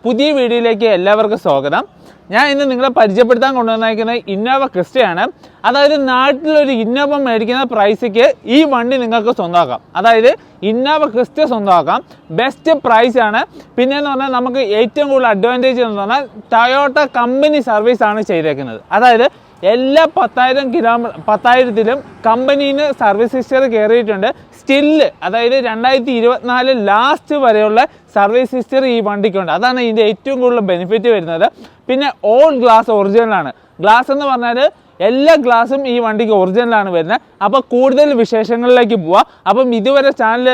പുതിയ വീഡിയോയിലേക്ക് എല്ലാവർക്കും സ്വാഗതം. ഞാൻ ഇന്ന് നിങ്ങളെ പരിചയപ്പെടുത്താൻ കൊണ്ടുവന്നിരിക്കുന്നത് ഇന്നോവ ക്രിസ്റ്റയാണ്. അതായത് നാട്ടിലൊരു ഇന്നോവ മേടിക്കുന്ന പ്രൈസിക്ക് ഈ വണ്ടി നിങ്ങൾക്ക് സ്വന്തമാക്കാം. അതായത് ഇന്നോവ ക്രിസ്റ്റ സ്വന്തമാക്കാം. ബെസ്റ്റ് പ്രൈസാണ്. പിന്നെയെന്ന് പറഞ്ഞാൽ നമുക്ക് ഏറ്റവും കൂടുതൽ അഡ്വാൻറ്റേജ് എന്ന് പറഞ്ഞാൽ ടൊയോട്ട കമ്പനി സർവീസാണ് ചെയ്തേക്കുന്നത്. അതായത് എല്ലാ 10,000-ലും കമ്പനിന്ന് സർവീസ് ഹിസ്റ്ററി കയറിയിട്ടുണ്ട്. സ്റ്റില്ല് അതായത് 2024 ലാസ്റ്റ് വരെയുള്ള സർവീസ് ഹിസ്റ്ററി ഈ വണ്ടിക്കുണ്ട്. അതാണ് ഇതിൻ്റെ ഏറ്റവും കൂടുതൽ ബെനിഫിറ്റ് വരുന്നത്. പിന്നെ ഓൾ ഗ്ലാസ് ഒറിജിനലാണ്. ഗ്ലാസ് എന്ന് പറഞ്ഞാൽ എല്ലാ ഗ്ലാസും ഈ വണ്ടിക്ക് ഒറിജിനലാണ് വരുന്നത്. അപ്പോൾ കൂടുതൽ വിശേഷങ്ങളിലേക്ക് പോവാം. അപ്പം ഇതുവരെ ചാനൽ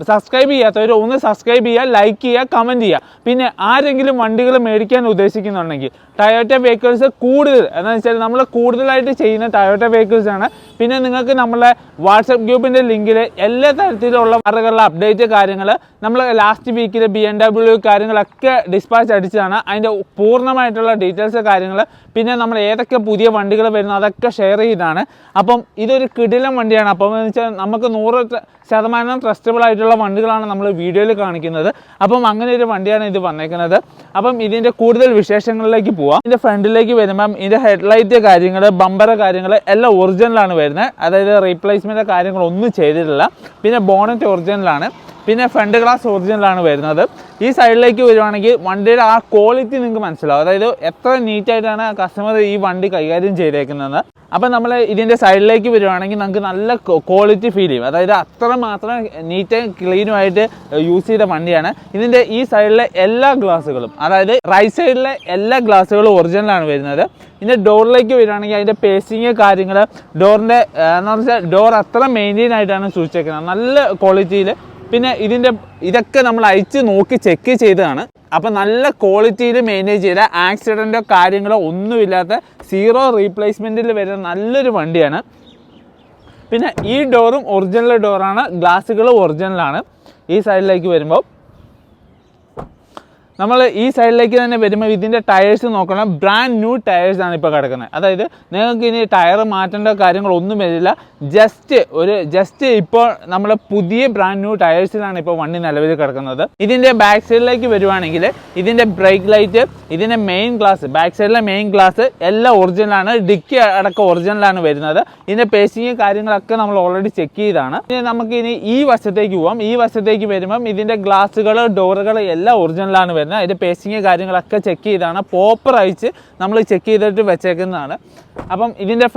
സബ്സ്ക്രൈബ് ചെയ്യാത്തവർ ഒന്ന് സബ്സ്ക്രൈബ് ചെയ്യുക, ലൈക്ക് ചെയ്യുക, കമൻറ്റ് ചെയ്യുക. പിന്നെ ആരെങ്കിലും വണ്ടികൾ മേടിക്കാൻ ഉദ്ദേശിക്കുന്നുണ്ടെങ്കിൽ ടൊയോട്ട വെഹിക്കിൾസ് കൂടുതൽ എന്താണെന്ന് വെച്ചാൽ നമ്മൾ കൂടുതലായിട്ട് ചെയ്യുന്ന ടൊയോട്ട വെഹിക്കിൾസ് ആണ്. പിന്നെ നിങ്ങൾക്ക് നമ്മളെ വാട്സപ്പ് ഗ്രൂപ്പിൻ്റെ ലിങ്കിൽ എല്ലാ തരത്തിലുള്ള കാറുകളുടെ അപ്ഡേറ്റ് കാര്യങ്ങൾ നമ്മൾ ലാസ്റ്റ് വീക്കിൽ BMW കാര്യങ്ങളൊക്കെ ഡിസ്പാച്ച് അടിച്ചതാണ്. അതിൻ്റെ പൂർണ്ണമായിട്ടുള്ള ഡീറ്റെയിൽസ് കാര്യങ്ങൾ പിന്നെ നമ്മൾ ഏതൊക്കെ പുതിയ വണ്ടികൾ വരുന്നു അതൊക്കെ ഷെയർ ചെയ്താണ്. അപ്പം ഇതൊരു കിടിലം വണ്ടിയാണ്. അപ്പം എന്ന് വെച്ചാൽ നമുക്ക് 100% ട്രസ്റ്റബിൾ ആയിട്ടുള്ള വണ്ടികളാണ് നമ്മൾ വീഡിയോയിൽ കാണിക്കുന്നത്. അപ്പം അങ്ങനെ ഒരു വണ്ടിയാണ് ഇത് വന്നേക്കുന്നത്. അപ്പം ഇതിൻ്റെ കൂടുതൽ വിശേഷങ്ങളിലേക്ക് പോവാം. ഇതിൻ്റെ ഫ്രണ്ടിലേക്ക് വരുമ്പം ഇതിൻ്റെ ഹെഡ്ലൈറ്റ് കാര്യങ്ങൾ, ബമ്പർ കാര്യങ്ങൾ എല്ലാം ഒറിജിനലാണ് വരുന്നത്. അതായത് റീപ്ലേസ്മെൻറ്റ് കാര്യങ്ങളൊന്നും ചെയ്തിട്ടില്ല. പിന്നെ ബോണറ്റ് ഒറിജിനലാണ്. പിന്നെ ഫ്രണ്ട് ഗ്ലാസ് ഒറിജിനലാണ് വരുന്നത്. ഈ സൈഡിലേക്ക് വരുവാണെങ്കിൽ വണ്ടിയുടെ ആ ക്വാളിറ്റി നിങ്ങൾക്ക് മനസ്സിലാവും. അതായത് എത്ര നീറ്റായിട്ടാണ് കസ്റ്റമർ ഈ വണ്ടി കൈകാര്യം ചെയ്തേക്കുന്നത്. അപ്പം നമ്മൾ ഇതിൻ്റെ സൈഡിലേക്ക് വരുവാണെങ്കിൽ നമുക്ക് നല്ല ക്വാളിറ്റി ഫീൽ ചെയ്യും. അതായത് അത്രമാത്രം നീറ്റും ക്ലീനുമായിട്ട് യൂസ് ചെയ്ത വണ്ടിയാണ്. ഇതിൻ്റെ ഈ സൈഡിലെ എല്ലാ ഗ്ലാസ്സുകളും, അതായത് റൈറ്റ് സൈഡിലെ എല്ലാ ഗ്ലാസ്സുകളും ഒറിജിനലാണ് വരുന്നത്. ഇതിൻ്റെ ഡോറിലേക്ക് വരുവാണെങ്കിൽ അതിൻ്റെ പേസ്റ്റിങ് കാര്യങ്ങൾ, ഡോറിൻ്റെ എന്ന് വെച്ചാൽ ഡോർ അത്ര മെയിൻറ്റെയിൻ ആയിട്ടാണ് സൂക്ഷിച്ചേക്കുന്നത്, നല്ല ക്വാളിറ്റിയിൽ. പിന്നെ ഇതൊക്കെ നമ്മൾ അയച്ച് നോക്കി ചെക്ക് ചെയ്തതാണ്. അപ്പം നല്ല ക്വാളിറ്റിയിൽ മെയിൻറ്റെയിൻ ചെയ്ത ആക്സിഡൻറ്റോ കാര്യങ്ങളോ ഒന്നുമില്ലാത്ത സീറോ റീപ്ലേസ്മെൻറ്റിൽ വരുന്ന നല്ലൊരു വണ്ടിയാണ്. പിന്നെ ഈ ഡോറും ഒറിജിനൽ ഡോറാണ്, ഗ്ലാസ്സുകളും ഒറിജിനലാണ്. ഈ സൈഡിലേക്ക് വരുമ്പോൾ നമ്മൾ ഈ സൈഡിലേക്ക് തന്നെ വരുമ്പോൾ ഇതിൻ്റെ ടയേഴ്സ് നോക്കണം. ബ്രാൻഡ് ന്യൂ ടയേഴ്സാണ് ഇപ്പോൾ കിടക്കുന്നത്. അതായത് നിങ്ങൾക്ക് ഇനി ടയർ മാറ്റേണ്ട കാര്യങ്ങളൊന്നും വരില്ല. ജസ്റ്റ് ഇപ്പോൾ നമ്മൾ പുതിയ ബ്രാൻഡ് ന്യൂ ടയേഴ്സിലാണ് ഇപ്പോൾ വണ്ടി നിലവിൽ കിടക്കുന്നത്. ഇതിൻ്റെ ബാക്ക് സൈഡിലേക്ക് വരുവാണെങ്കിൽ ഇതിൻ്റെ ബ്രേക്ക് ലൈറ്റ്, ഇതിൻ്റെ മെയിൻ ഗ്ലാസ്, ബാക്ക് സൈഡിലെ മെയിൻ ഗ്ലാസ് എല്ലാം ഒറിജിനലാണ്. ഡിക്കി അടക്കം ഒറിജിനലാണ് വരുന്നത്. ഇതിൻ്റെ പേസിങ് കാര്യങ്ങളൊക്കെ നമ്മൾ ഓൾറെഡി ചെക്ക് ചെയ്താണ്. ഇനി നമുക്കിനി ഈ വശത്തേക്ക് പോവാം. ഈ വശത്തേക്ക് വരുമ്പം ഇതിൻ്റെ ഗ്ലാസ്സുകൾ, ഡോറുകൾ എല്ലാം ഒറിജിനലാണ് വരുന്നത്. അതിൻ്റെ പേസിങ് കാര്യങ്ങളൊക്കെ ചെക്ക് ചെയ്താണ്. പോപ്പർ അയച്ച് നമ്മൾ ചെക്ക് ചെയ്തിട്ട് വെച്ചേക്കുന്നതാണ്. അപ്പം ഇതിൻ്റെ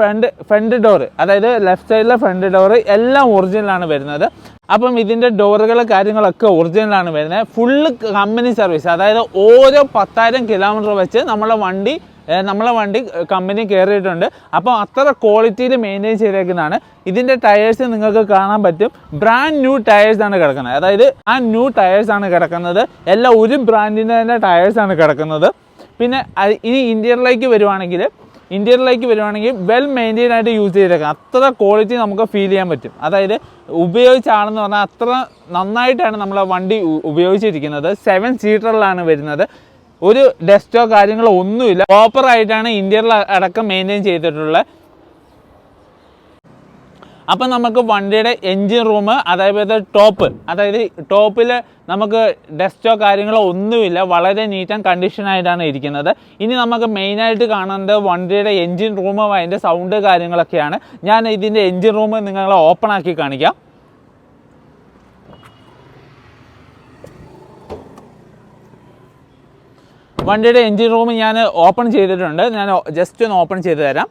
ഫ്രണ്ട് ഡോറ്, അതായത് ലെഫ്റ്റ് സൈഡിലെ ഫ്രണ്ട് ഡോറ് എല്ലാം ഒറിജിനലാണ് വരുന്നത്. അപ്പം ഇതിൻ്റെ ഡോറുകൾ കാര്യങ്ങളൊക്കെ ഒറിജിനലാണ് വരുന്നത്. Full company service. അതായത് ഓരോ 10,000 കിലോമീറ്റർ വെച്ച് നമ്മളെ വണ്ടി കമ്പനി കയറിയിട്ടുണ്ട്. അപ്പോൾ അത്ര ക്വാളിറ്റിയിൽ മെയിൻറ്റെയിൻ ചെയ്തേക്കുന്നതാണ്. ഇതിൻ്റെ ടയേഴ്സ് നിങ്ങൾക്ക് കാണാൻ പറ്റും. ബ്രാൻഡ് ന്യൂ ടയേഴ്സാണ് കിടക്കുന്നത്. അതായത് ആ ന്യൂ ടയേഴ്സാണ് കിടക്കുന്നത്. എല്ലാം ഒരു ബ്രാൻഡിൻ്റെ തന്നെ ടയേഴ്സാണ് കിടക്കുന്നത്. പിന്നെ ഇനി ഇന്റീരിയറിലേക്ക് വരുവാണെങ്കിൽ വെൽ മെയിൻറ്റെയിൻ ആയിട്ട് യൂസ് ചെയ്തേക്കാം. അത്ര ക്വാളിറ്റി നമുക്ക് ഫീൽ ചെയ്യാൻ പറ്റും. അതായത് ഉപയോഗിച്ച ആളെന്ന് പറഞ്ഞാൽ അത്ര നന്നായിട്ടാണ് നമ്മളെ വണ്ടി ഉപയോഗിച്ചിരിക്കുന്നത്. 7 സീറ്ററിലാണ് വരുന്നത്. ഒരു ഡസ്റ്റോ കാര്യങ്ങളോ ഒന്നുമില്ല. പ്രോപ്പറായിട്ടാണ് ഇന്റീരിയർ അടക്കം മെയിൻറ്റെയിൻ ചെയ്തിട്ടുള്ളത്. അപ്പം നമുക്ക് വണ്ടിയുടെ എൻജിൻ റൂം, അതായത് ടോപ്പിൽ നമുക്ക് ഡസ്റ്റോ കാര്യങ്ങളോ ഒന്നുമില്ല. വളരെ നീറ്റ് ആൻഡ് കണ്ടീഷനായിട്ടാണ് ഇരിക്കുന്നത്. ഇനി നമുക്ക് മെയിനായിട്ട് കാണുന്നത് വണ്ടിയുടെ എൻജിൻ റൂമും അതിൻ്റെ സൗണ്ട് കാര്യങ്ങളൊക്കെയാണ്. ഞാൻ ഇതിൻ്റെ എൻജിൻ റൂം നിങ്ങളെ ഓപ്പൺ ആക്കി കാണിക്കാം. വണ്ടിയുടെ എൻജിൻ റൂം ഞാൻ ഓപ്പൺ ചെയ്തിട്ടുണ്ട്. ഞാൻ ജസ്റ്റ് ഒന്ന് ഓപ്പൺ ചെയ്ത് തരാം.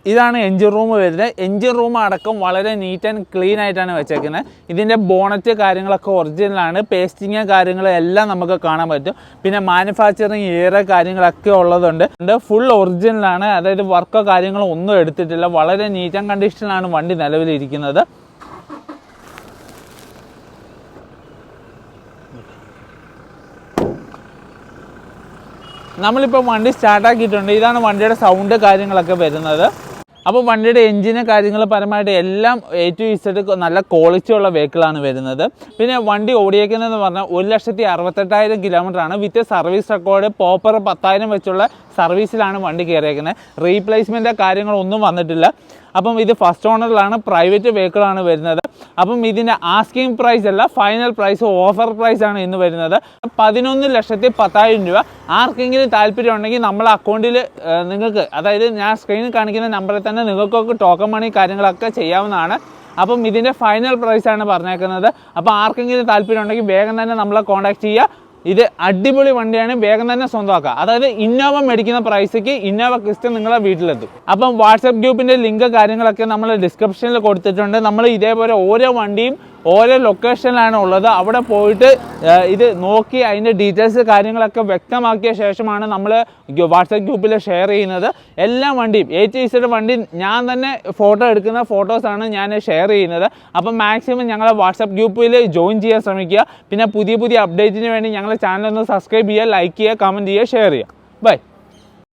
ഇതാണ് എൻജിൻ റൂം വരുന്നത്. എൻജിൻ റൂം അടക്കം വളരെ നീറ്റ് ആൻഡ് ക്ലീൻ ആയിട്ടാണ് വെച്ചേക്കുന്നത്. ഇതിൻ്റെ ബോണറ്റ് കാര്യങ്ങളൊക്കെ ഒറിജിനലാണ്. പേസ്റ്റിങ് കാര്യങ്ങളെല്ലാം നമുക്ക് കാണാൻ പറ്റും. പിന്നെ മാനുഫാക്ചറിങ് കാര്യങ്ങളൊക്കെ ഉള്ളതുണ്ട്. ഫുൾ ഒറിജിനലാണ്. അതായത് വർക്കോ കാര്യങ്ങളോ ഒന്നും എടുത്തിട്ടില്ല. വളരെ നീറ്റ് ആൻഡ് കണ്ടീഷനിലാണ് വണ്ടി നിലവിലിരിക്കുന്നത്. നമ്മളിപ്പോൾ വണ്ടി സ്റ്റാർട്ടാക്കിയിട്ടുണ്ട്. ഇതാണ് വണ്ടിയുടെ സൗണ്ട് കാര്യങ്ങളൊക്കെ വരുന്നത്. അപ്പോൾ വണ്ടിയുടെ എൻജിന് കാര്യങ്ങൾ പരമായിട്ട് എല്ലാം A to Z നല്ല ക്വാളിറ്റി ഉള്ള വെഹിക്കിളാണ് വരുന്നത്. പിന്നെ വണ്ടി ഓടിയേക്കുന്നതെന്ന് പറഞ്ഞാൽ 1,68,000 കിലോമീറ്ററാണ്. വിത്ത് സർവീസ് റെക്കോർഡ് പ്രോപ്പർ 10,000 വെച്ചുള്ള സർവീസിലാണ് വണ്ടി കയറിയേക്കുന്നത്. റീപ്ലേസ്മെൻറ്റ് കാര്യങ്ങളൊന്നും വന്നിട്ടില്ല. അപ്പം ഇത് ഫസ്റ്റ് ഓണറിലാണ്, പ്രൈവറ്റ് വെഹിക്കിളാണ് വരുന്നത്. അപ്പം ഇതിൻ്റെ ആസ്കിങ് പ്രൈസ് അല്ല, ഫൈനൽ പ്രൈസ് ഓഫർ പ്രൈസ് ആണ് ഇന്ന് വരുന്നത്. 11,10,000 രൂപ. ആർക്കെങ്കിലും താല്പര്യം ഉണ്ടെങ്കിൽ നമ്മളെ അക്കൗണ്ടിൽ നിങ്ങൾക്ക്, അതായത് ഞാൻ സ്ക്രീനിൽ കാണിക്കുന്ന നമ്പറിൽ തന്നെ നിങ്ങൾക്കൊക്കെ ടോക്കൺ മണി കാര്യങ്ങളൊക്കെ ചെയ്യാവുന്നതാണ്. അപ്പം ഇതിൻ്റെ ഫൈനൽ പ്രൈസാണ് പറഞ്ഞേക്കുന്നത്. അപ്പോൾ ആർക്കെങ്കിലും താല്പര്യം ഉണ്ടെങ്കിൽ വേഗം തന്നെ നമ്മളെ കോൺടാക്ട് ചെയ്യുക. ഇത് അടിപൊളി വണ്ടിയാണ്, വേഗം തന്നെ സ്വന്തമാക്കുക. അതായത് ഇന്നോവ മേടിക്കുന്ന പ്രൈസിക്ക് ഇന്നോവ ക്രിസ്റ്റ നിങ്ങളെ വീട്ടിലെത്തും. അപ്പം വാട്സപ്പ് ഗ്രൂപ്പിൻ്റെ ലിങ്ക് കാര്യങ്ങളൊക്കെ നമ്മൾ ഡിസ്ക്രിപ്ഷനിൽ കൊടുത്തിട്ടുണ്ട്. നമ്മൾ ഇതേപോലെ ഓരോ വണ്ടിയും ഓരോ ലൊക്കേഷനിലാണ് ഉള്ളത്. അവിടെ പോയിട്ട് ഇത് നോക്കി അതിൻ്റെ ഡീറ്റെയിൽസ് കാര്യങ്ങളൊക്കെ വ്യക്തമാക്കിയ ശേഷമാണ് നമ്മൾ വാട്സപ്പ് ഗ്രൂപ്പിൽ ഷെയർ ചെയ്യുന്നത്. എല്ലാ വണ്ടിയും A to Z വണ്ടി ഞാൻ തന്നെ ഫോട്ടോ എടുക്കുന്ന ഫോട്ടോസാണ് ഞാൻ ഷെയർ ചെയ്യുന്നത്. അപ്പം മാക്സിമം ഞങ്ങളെ വാട്സപ്പ് ഗ്രൂപ്പിൽ ജോയിൻ ചെയ്യാൻ ശ്രമിക്കുക. പിന്നെ പുതിയ അപ്ഡേറ്റിന് വേണ്ടി ഞങ്ങളുടെ ചാനൽ ഒന്ന് സബ്സ്ക്രൈബ് ചെയ്യുക, ലൈക്ക് ചെയ്യുക, കമൻറ്റ് ചെയ്യുക, ഷെയർ ചെയ്യുക. ബൈ.